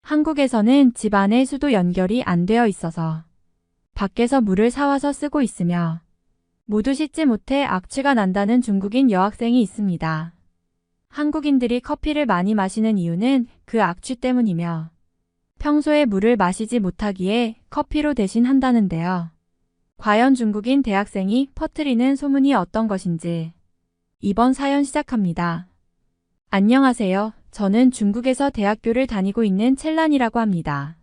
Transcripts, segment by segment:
한국에서는 집 안에 수도 연결이 안 되어 있어서 밖에서 물을 사와서 쓰고 있으며 모두 씻지 못해 악취가 난다는 중국인 여학생이 있습니다. 한국인들이 커피를 많이 마시는 이유는 그 악취 때문이며 평소에 물을 마시지 못하기에 커피로 대신한다는데요. 과연 중국인 대학생이 퍼뜨리는 소문이 어떤 것인지 이번 사연 시작합니다. 안녕하세요. 저는 중국에서 대학교를 다니고 있는 첼란이라고 합니다.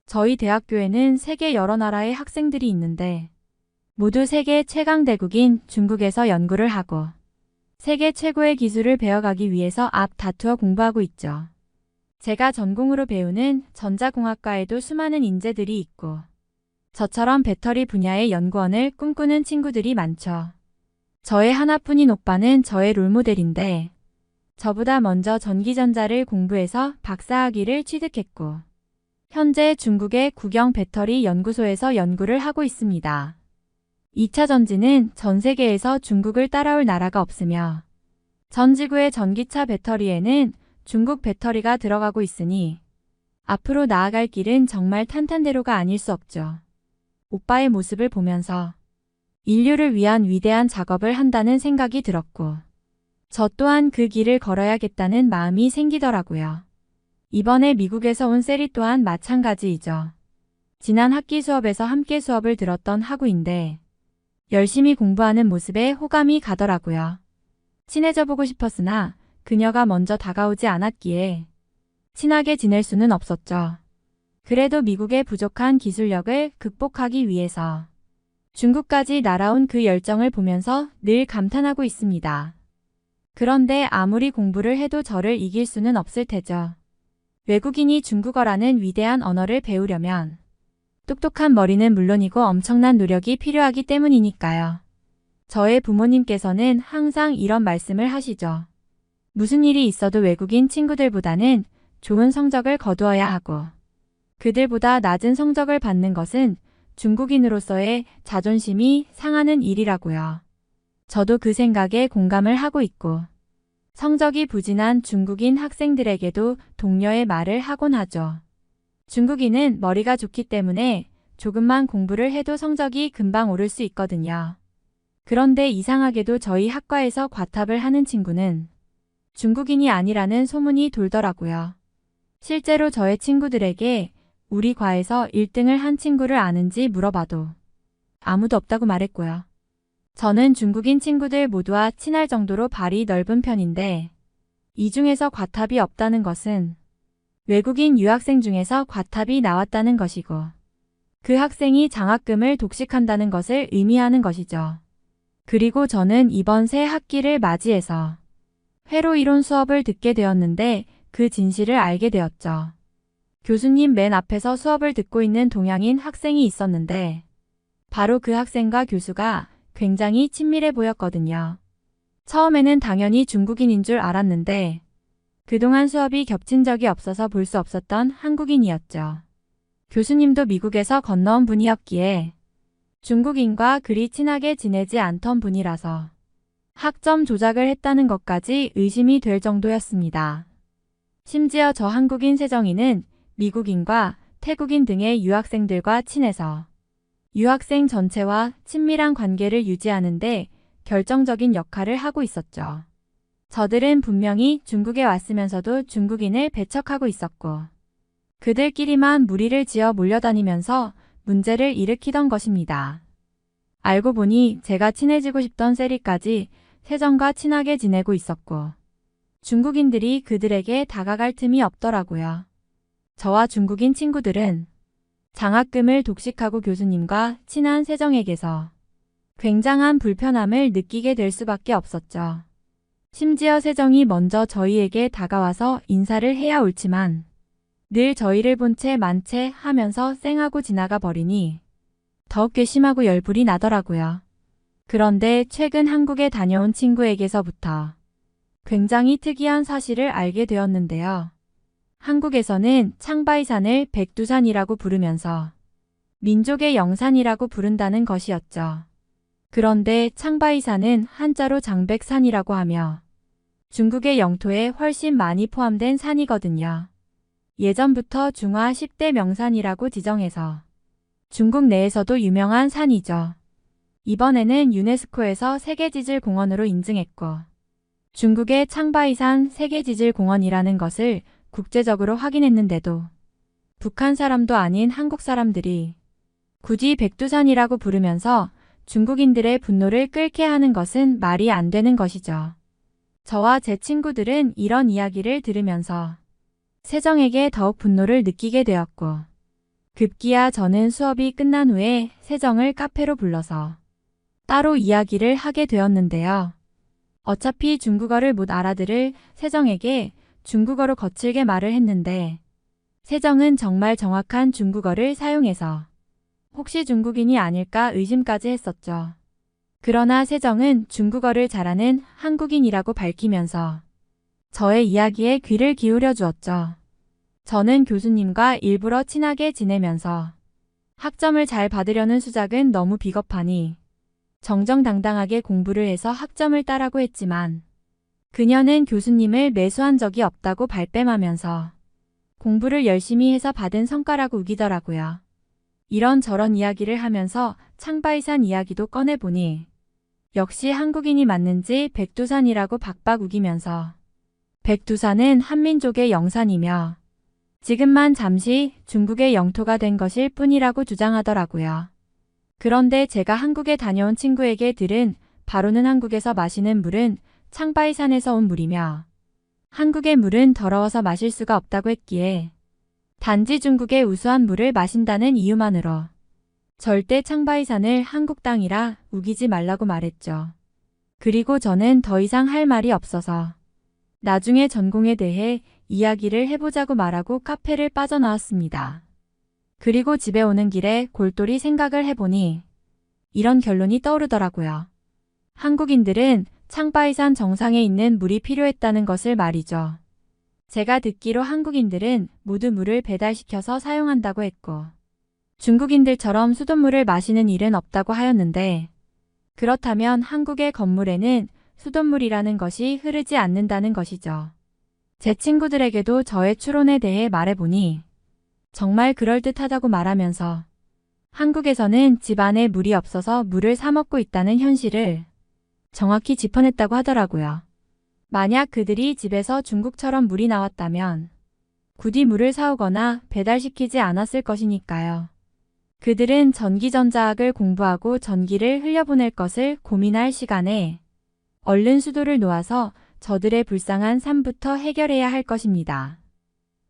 저희 대학교에는 세계 여러 나라의 학생들이 있는데 모두 세계 최강대국인 중국에서 연구를 하고 세계 최고의 기술을 배워가기 위해서 다투어 공부하고 있죠. 제가 전공으로 배우는 전자공학과에도 수많은 인재들이 있고 저처럼 배터리 분야의 연구원을 꿈꾸는 친구들이 많죠. 저의 하나뿐인 오빠는 저의 롤모델인데 저보다 먼저 전기전자를 공부해서 박사학위를 취득했고 현재 중국의 국영 배터리 연구소에서 연구를 하고 있습니다. 2차 전지는 전 세계에서 중국을 따라올 나라가 없으며 전 지구의 전기차 배터리에는 중국 배터리가 들어가고 있으니 앞으로 나아갈 길은 정말 탄탄대로가 아닐 수 없죠. 오빠의 모습을 보면서 인류를 위한 위대한 작업을 한다는 생각이 들었고 저 또한 그 길을 걸어야겠다는 마음이 생기더라고요. 이번에 미국에서 온 세리 또한 마찬가지이죠. 지난 학기 수업에서 함께 수업을 들었던 학우인데 열심히 공부하는 모습에 호감이 가더라고요. 친해져 보고 싶었으나 그녀가 먼저 다가오지 않았기에 친하게 지낼 수는 없었죠. 그래도 미국의 부족한 기술력을 극복하기 위해서 중국까지 날아온 그 열정을 보면서 늘 감탄하고 있습니다. 그런데 아무리 공부를 해도 저를 이길 수는 없을 테죠. 외국인이 중국어라는 위대한 언어를 배우려면 똑똑한 머리는 물론이고 엄청난 노력이 필요하기 때문이니까요. 저의 부모님께서는 항상 이런 말씀을 하시죠. 무슨 일이 있어도 외국인 친구들보다는 좋은 성적을 거두어야 하고 그들보다 낮은 성적을 받는 것은 중국인으로서의 자존심이 상하는 일이라고요. 저도 그 생각에 공감을 하고 있고 성적이 부진한 중국인 학생들에게도 동료의 말을 하곤 하죠. 중국인은 머리가 좋기 때문에 조금만 공부를 해도 성적이 금방 오를 수 있거든요. 그런데 이상하게도 저희 학과에서 과탑을 하는 친구는 중국인이 아니라는 소문이 돌더라고요. 실제로 저의 친구들에게 우리 과에서 1등을 한 친구를 아는지 물어봐도 아무도 없다고 말했고요. 저는 중국인 친구들 모두와 친할 정도로 발이 넓은 편인데 이 중에서 과탑이 없다는 것은 외국인 유학생 중에서 과탑이 나왔다는 것이고 그 학생이 장학금을 독식한다는 것을 의미하는 것이죠. 그리고 저는 이번 새 학기를 맞이해서 회로 이론 수업을 듣게 되었는데 그 진실을 알게 되었죠. 교수님 맨 앞에서 수업을 듣고 있는 동양인 학생이 있었는데 바로 그 학생과 교수가 굉장히 친밀해 보였거든요. 처음에는 당연히 중국인인 줄 알았는데 그동안 수업이 겹친 적이 없어서 볼 수 없었던 한국인이었죠. 교수님도 미국에서 건너온 분이었기에 중국인과 그리 친하게 지내지 않던 분이라서 학점 조작을 했다는 것까지 의심이 될 정도였습니다. 심지어 저 한국인 세정이는 미국인과 태국인 등의 유학생들과 친해서 유학생 전체와 친밀한 관계를 유지하는데 결정적인 역할을 하고 있었죠. 저들은 분명히 중국에 왔으면서도 중국인을 배척하고 있었고 그들끼리만 무리를 지어 몰려다니면서 문제를 일으키던 것입니다. 알고 보니 제가 친해지고 싶던 세리까지 세정과 친하게 지내고 있었고 중국인들이 그들에게 다가갈 틈이 없더라고요. 저와 중국인 친구들은 장학금을 독식하고 교수님과 친한 세정에게서 굉장한 불편함을 느끼게 될 수밖에 없었죠. 심지어 세정이 먼저 저희에게 다가와서 인사를 해야 옳지만 늘 저희를 본 채 만 채 하면서 쌩하고 지나가 버리니 더욱 괘씸하고 열불이 나더라고요. 그런데 최근 한국에 다녀온 친구에게서부터 굉장히 특이한 사실을 알게 되었는데요. 한국에서는 창바이산을 백두산이라고 부르면서 민족의 영산이라고 부른다는 것이었죠. 그런데 창바이산은 한자로 장백산이라고 하며 중국의 영토에 훨씬 많이 포함된 산이거든요. 예전부터 중화 10대 명산이라고 지정해서 중국 내에서도 유명한 산이죠. 이번에는 유네스코에서 세계지질공원으로 인증했고 중국의 창바이산 세계지질공원이라는 것을 국제적으로 확인했는데도 북한 사람도 아닌 한국 사람들이 굳이 백두산이라고 부르면서 중국인들의 분노를 끓게 하는 것은 말이 안 되는 것이죠. 저와 제 친구들은 이런 이야기를 들으면서 세정에게 더욱 분노를 느끼게 되었고 급기야 저는 수업이 끝난 후에 세정을 카페로 불러서 따로 이야기를 하게 되었는데요. 어차피 중국어를 못 알아들을 세정에게 중국어로 거칠게 말을 했는데 세정은 정말 정확한 중국어를 사용해서 혹시 중국인이 아닐까 의심까지 했었죠. 그러나 세정은 중국어를 잘하는 한국인이라고 밝히면서 저의 이야기에 귀를 기울여 주었죠. 저는 교수님과 일부러 친하게 지내면서 학점을 잘 받으려는 수작은 너무 비겁하니 정정당당하게 공부를 해서 학점을 따라고 했지만 그녀는 교수님을 매수한 적이 없다고 발뺌하면서 공부를 열심히 해서 받은 성과라고 우기더라고요. 이런저런 이야기를 하면서 창바이산 이야기도 꺼내보니 역시 한국인이 맞는지 백두산이라고 박박 우기면서 백두산은 한민족의 영산이며 지금만 잠시 중국의 영토가 된 것일 뿐이라고 주장하더라고요. 그런데 제가 한국에 다녀온 친구에게 들은 바로는 한국에서 마시는 물은 창바이산에서 온 물이며 한국의 물은 더러워서 마실 수가 없다고 했기에 단지 중국의 우수한 물을 마신다는 이유만으로 절대 창바이산을 한국 땅이라 우기지 말라고 말했죠. 그리고 저는 더 이상 할 말이 없어서 나중에 전공에 대해 이야기를 해보자고 말하고 카페를 빠져나왔습니다. 그리고 집에 오는 길에 골똘히 생각을 해보니 이런 결론이 떠오르더라고요. 한국인들은 창바이산 정상에 있는 물이 필요했다는 것을 말이죠. 제가 듣기로 한국인들은 모두 물을 배달시켜서 사용한다고 했고 중국인들처럼 수돗물을 마시는 일은 없다고 하였는데 그렇다면 한국의 건물에는 수돗물이라는 것이 흐르지 않는다는 것이죠. 제 친구들에게도 저의 추론에 대해 말해보니 정말 그럴듯하다고 말하면서 한국에서는 집 안에 물이 없어서 물을 사 먹고 있다는 현실을 정확히 짚어냈다고 하더라고요. 만약 그들이 집에서 중국처럼 물이 나왔다면 굳이 물을 사오거나 배달시키지 않았을 것이니까요. 그들은 전기전자학을 공부하고 전기를 흘려보낼 것을 고민할 시간에 얼른 수도를 놓아서 저들의 불쌍한 삶부터 해결해야 할 것입니다.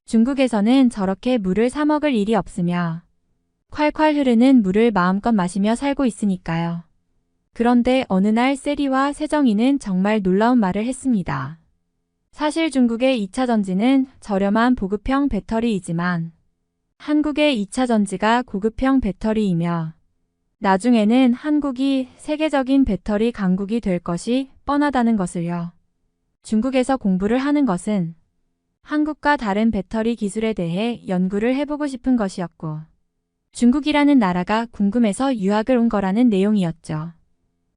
중국에서는 저렇게 물을 사 먹을 일이 없으며 콸콸 흐르는 물을 마음껏 마시며 살고 있으니까요. 그런데 어느 날 세리와 세정이는 정말 놀라운 말을 했습니다. 사실 중국의 2차 전지는 저렴한 보급형 배터리이지만 한국의 2차 전지가 고급형 배터리이며 나중에는 한국이 세계적인 배터리 강국이 될 것이 뻔하다는 것을요. 중국에서 공부를 하는 것은 한국과 다른 배터리 기술에 대해 연구를 해보고 싶은 것이었고 중국이라는 나라가 궁금해서 유학을 온 거라는 내용이었죠.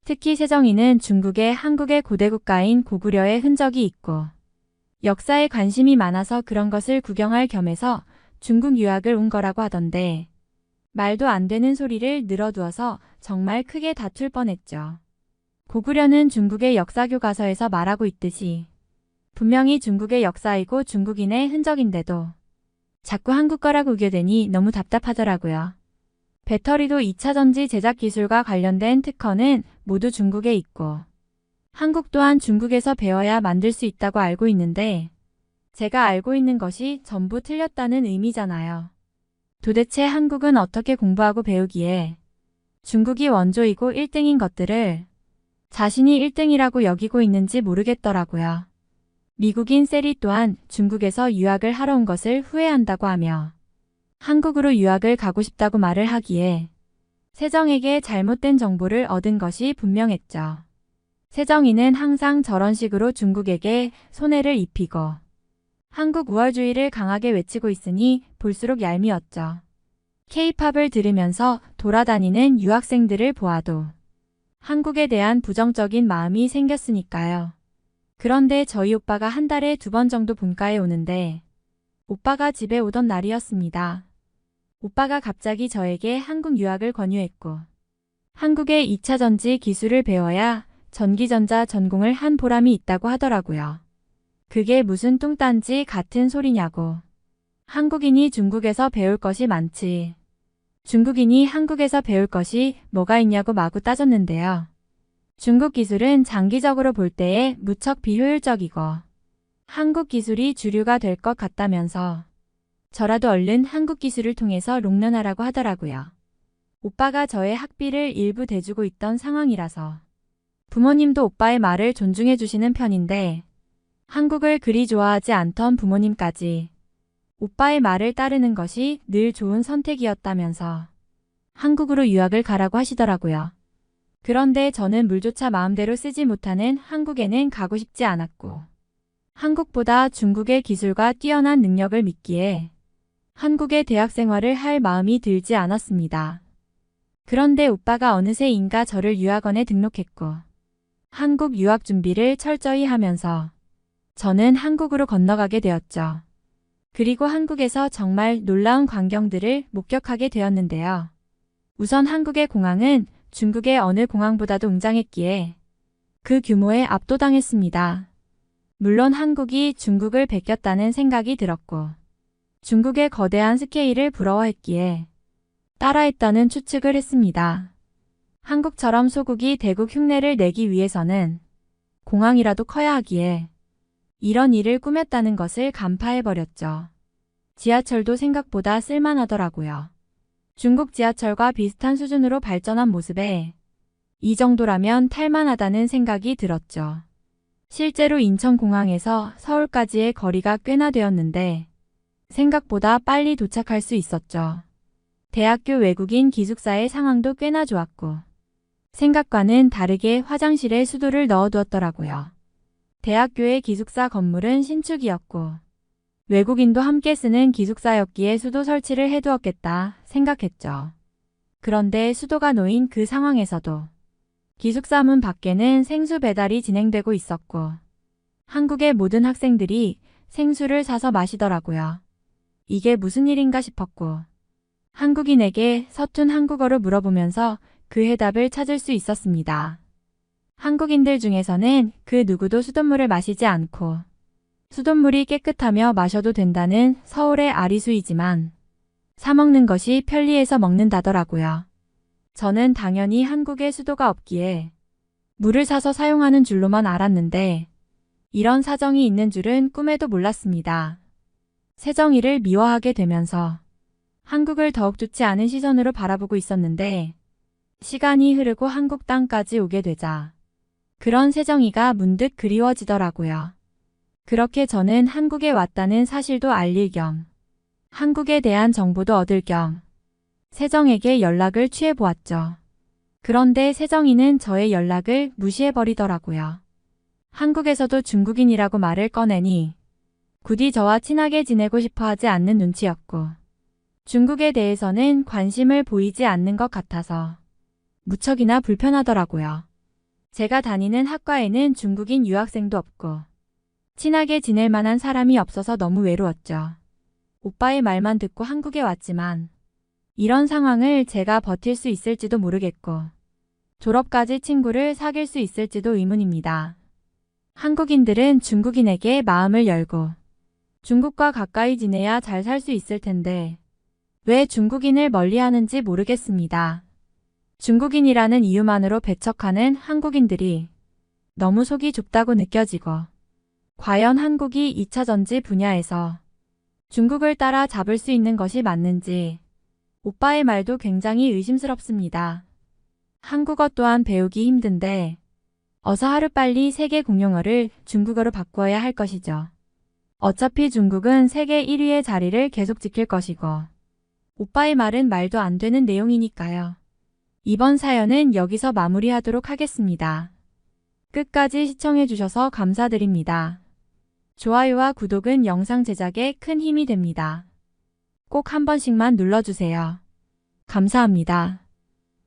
특히 세정이는 중국에 한국의 고대 국가인 고구려의 흔적이 있고 역사에 관심이 많아서 그런 것을 구경할 겸해서 중국 유학을 온 거라고 하던데 말도 안 되는 소리를 늘어두어서 정말 크게 다툴 뻔했죠. 고구려는 중국의 역사 교과서에서 말하고 있듯이 분명히 중국의 역사이고 중국인의 흔적인데도 자꾸 한국 거라고 우겨대니 너무 답답하더라고요. 배터리도 2차 전지 제작 기술과 관련된 특허는 모두 중국에 있고 한국 또한 중국에서 배워야 만들 수 있다고 알고 있는데 제가 알고 있는 것이 전부 틀렸다는 의미잖아요. 도대체 한국은 어떻게 공부하고 배우기에 중국이 원조이고 1등인 것들을 자신이 1등이라고 여기고 있는지 모르겠더라고요. 미국인 세리 또한 중국에서 유학을 하러 온 것을 후회한다고 하며 한국으로 유학을 가고 싶다고 말을 하기에 세정에게 잘못된 정보를 얻은 것이 분명했죠. 세정이는 항상 저런 식으로 중국에게 손해를 입히고 한국 우월주의를 강하게 외치고 있으니 볼수록 얄미웠죠. K-팝을 들으면서 돌아다니는 유학생들을 보아도 한국에 대한 부정적인 마음이 생겼으니까요. 그런데 저희 오빠가 한 달에 2번 정도 본가에 오는데 오빠가 집에 오던 날이었습니다. 오빠가 갑자기 저에게 한국 유학을 권유했고 한국의 2차 전지 기술을 배워야 전기전자 전공을 한 보람이 있다고 하더라고요. 그게 무슨 뚱딴지 같은 소리냐고. 한국인이 중국에서 배울 것이 많지. 중국인이 한국에서 배울 것이 뭐가 있냐고 마구 따졌는데요. 중국 기술은 장기적으로 볼 때에 무척 비효율적이고 한국 기술이 주류가 될 것 같다면서 저라도 얼른 한국 기술을 통해서 롱런하라고 하더라고요. 오빠가 저의 학비를 일부 대주고 있던 상황이라서 부모님도 오빠의 말을 존중해 주시는 편인데 한국을 그리 좋아하지 않던 부모님까지 오빠의 말을 따르는 것이 늘 좋은 선택이었다면서 한국으로 유학을 가라고 하시더라고요. 그런데 저는 물조차 마음대로 쓰지 못하는 한국에는 가고 싶지 않았고 한국보다 중국의 기술과 뛰어난 능력을 믿기에 한국의 대학 생활을 할 마음이 들지 않았습니다. 그런데 오빠가 어느새인가 저를 유학원에 등록했고 한국 유학 준비를 철저히 하면서 저는 한국으로 건너가게 되었죠. 그리고 한국에서 정말 놀라운 광경들을 목격하게 되었는데요. 우선 한국의 공항은 중국의 어느 공항보다도 웅장했기에 그 규모에 압도당했습니다. 물론 한국이 중국을 베꼈다는 생각이 들었고 중국의 거대한 스케일을 부러워했기에 따라했다는 추측을 했습니다. 한국처럼 소국이 대국 흉내를 내기 위해서는 공항이라도 커야 하기에 이런 일을 꾸몄다는 것을 간파해버렸죠. 지하철도 생각보다 쓸만하더라고요. 중국 지하철과 비슷한 수준으로 발전한 모습에 이 정도라면 탈만하다는 생각이 들었죠. 실제로 인천공항에서 서울까지의 거리가 꽤나 되었는데 생각보다 빨리 도착할 수 있었죠. 대학교 외국인 기숙사의 상황도 꽤나 좋았고 생각과는 다르게 화장실에 수도를 넣어두었더라고요. 대학교의 기숙사 건물은 신축이었고 외국인도 함께 쓰는 기숙사였기에 수도 설치를 해두었겠다 생각했죠. 그런데 수도가 놓인 그 상황에서도 기숙사 문 밖에는 생수 배달이 진행되고 있었고 한국의 모든 학생들이 생수를 사서 마시더라고요. 이게 무슨 일인가 싶었고 한국인에게 서툰 한국어로 물어보면서 그 해답을 찾을 수 있었습니다. 한국인들 중에서는 그 누구도 수돗물을 마시지 않고 수돗물이 깨끗하며 마셔도 된다는 서울의 아리수이지만 사먹는 것이 편리해서 먹는다더라고요. 저는 당연히 한국에 수도가 없기에 물을 사서 사용하는 줄로만 알았는데 이런 사정이 있는 줄은 꿈에도 몰랐습니다. 새정이를 미워하게 되면서 한국을 더욱 좋지 않은 시선으로 바라보고 있었는데 시간이 흐르고 한국 땅까지 오게 되자 그런 새정이가 문득 그리워지더라고요. 그렇게 저는 한국에 왔다는 사실도 알릴 겸 한국에 대한 정보도 얻을 겸 새정에게 연락을 취해보았죠. 그런데 새정이는 저의 연락을 무시해버리더라고요. 한국에서도 중국인이라고 말을 꺼내니 굳이 저와 친하게 지내고 싶어 하지 않는 눈치였고 중국에 대해서는 관심을 보이지 않는 것 같아서 무척이나 불편하더라고요. 제가 다니는 학과에는 중국인 유학생도 없고 친하게 지낼 만한 사람이 없어서 너무 외로웠죠. 오빠의 말만 듣고 한국에 왔지만 이런 상황을 제가 버틸 수 있을지도 모르겠고 졸업까지 친구를 사귈 수 있을지도 의문입니다. 한국인들은 중국인에게 마음을 열고 중국과 가까이 지내야 잘 살 수 있을 텐데 왜 중국인을 멀리하는지 모르겠습니다. 중국인이라는 이유만으로 배척하는 한국인들이 너무 속이 좁다고 느껴지고 과연 한국이 2차 전지 분야에서 중국을 따라 잡을 수 있는 것이 맞는지 오빠의 말도 굉장히 의심스럽습니다. 한국어 또한 배우기 힘든데 어서 하루빨리 세계 공용어를 중국어로 바꾸어야 할 것이죠. 어차피 중국은 세계 1위의 자리를 계속 지킬 것이고 오빠의 말은 말도 안 되는 내용이니까요. 이번 사연은 여기서 마무리하도록 하겠습니다. 끝까지 시청해주셔서 감사드립니다. 좋아요와 구독은 영상 제작에 큰 힘이 됩니다. 꼭 한 번씩만 눌러주세요. 감사합니다.